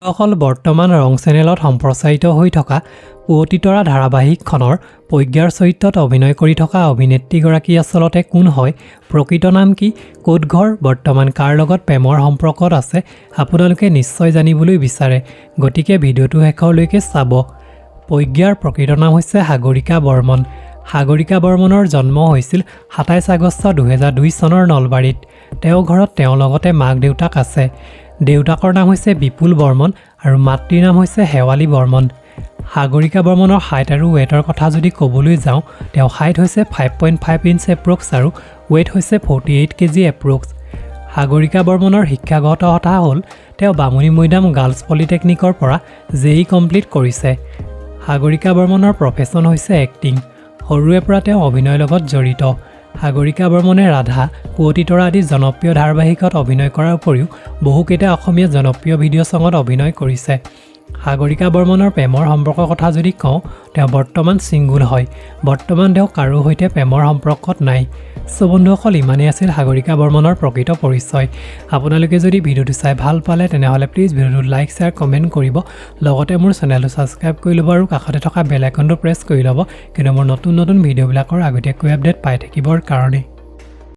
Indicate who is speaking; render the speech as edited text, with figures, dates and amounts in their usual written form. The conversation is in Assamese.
Speaker 1: অকল বৰ্তমান ৰং চেনেলত সম্প্ৰচাৰিত হৈ থকা পুৱতি তৰা ধাৰাবাহিকখনৰ প্ৰজ্ঞাৰ চৰিত্ৰত অভিনয় কৰি থকা অভিনেত্ৰীগৰাকী আচলতে কোন হয়, প্ৰকৃত নাম কি, ক'ত ঘৰ, বৰ্তমান কাৰ লগত প্ৰেমৰ সম্পৰ্কত আছে, আপোনালোকে নিশ্চয় জানিবলৈ বিচাৰে। গতিকে ভিডিঅ'টো শেষলৈকে চাব। প্ৰজ্ঞাৰ প্ৰকৃত নাম হৈছে সাগৰিকা বৰ্মন। সাগৰিকা বৰ্মনৰ জন্ম হৈছিল ২৭ আগষ্ট ২০০২ চনৰ নলবাৰীত। তেওঁৰ ঘৰত তেওঁৰ লগতে মাক দেউতাক আছে। দেউতাকৰ নাম হৈছে বিপুল বৰ্মন আৰু মাতৃৰ নাম হৈছে শেৱালী বৰ্মন। সাগৰিকা বৰ্মনৰ হাইট আৰু ৱেইটৰ কথা যদি ক'বলৈ যাওঁ, তেওঁৰ হাইট হৈছে 5.5 ইঞ্চ এপ্ৰক্স আৰু ৱেইট হৈছে 48 কেজি এপ্ৰক্স। সাগৰিকা বৰ্মনৰ শিক্ষাগত কথা হ'ল তেওঁ বামুণী মৈদাম গাৰ্লছ পলিটেকনিকৰ পৰা JEE কমপ্লিট কৰিছে। সাগৰিকা বৰ্মনৰ প্ৰফেশ্যন হৈছে এক্টিং। সৰুৰে পৰা তেওঁ অভিনয়ৰ লগত জড়িত। সাগৰিকা বৰ্মনে ৰাধা, পুৱতি তৰা আদি জনপ্ৰিয় ধাৰাবাহিকত অভিনয় কৰাৰ উপৰিও বহুকেইটা অসমীয়া জনপ্ৰিয় ভিডিঅ' ছঙত অভিনয় কৰিছে। সাগৰিকা বৰ্মনৰ প্ৰেমৰ সম্পৰ্কৰ কথা যদি কওঁ, তেওঁ বৰ্তমান ছিংগুল হয়। বৰ্তমান তেওঁ কাৰো সৈতে প্ৰেমৰ সম্পৰ্কত নাই। বন্ধুসকল, ইমানেই আছিল সাগৰিকা বৰ্মনৰ প্ৰকৃত পৰিচয়। আপোনালোকে যদি ভিডিঅ'টো চাই ভাল পালে তেনেহ'লে প্লিজ ভিডিঅ'টো লাইক, শ্বেয়াৰ, কমেণ্ট কৰিব। লগতে মোৰ চেনেলটো ছাবস্ক্ৰাইব কৰি ল'ব আৰু কাষতে থকা বেল আইকনটো প্ৰেছ কৰি ল'ব, কিন্তু মোৰ নতুন ভিডিঅ'বিলাকৰ আগতীয়াকৈ আপডেট পাই থাকিবৰ কাৰণে।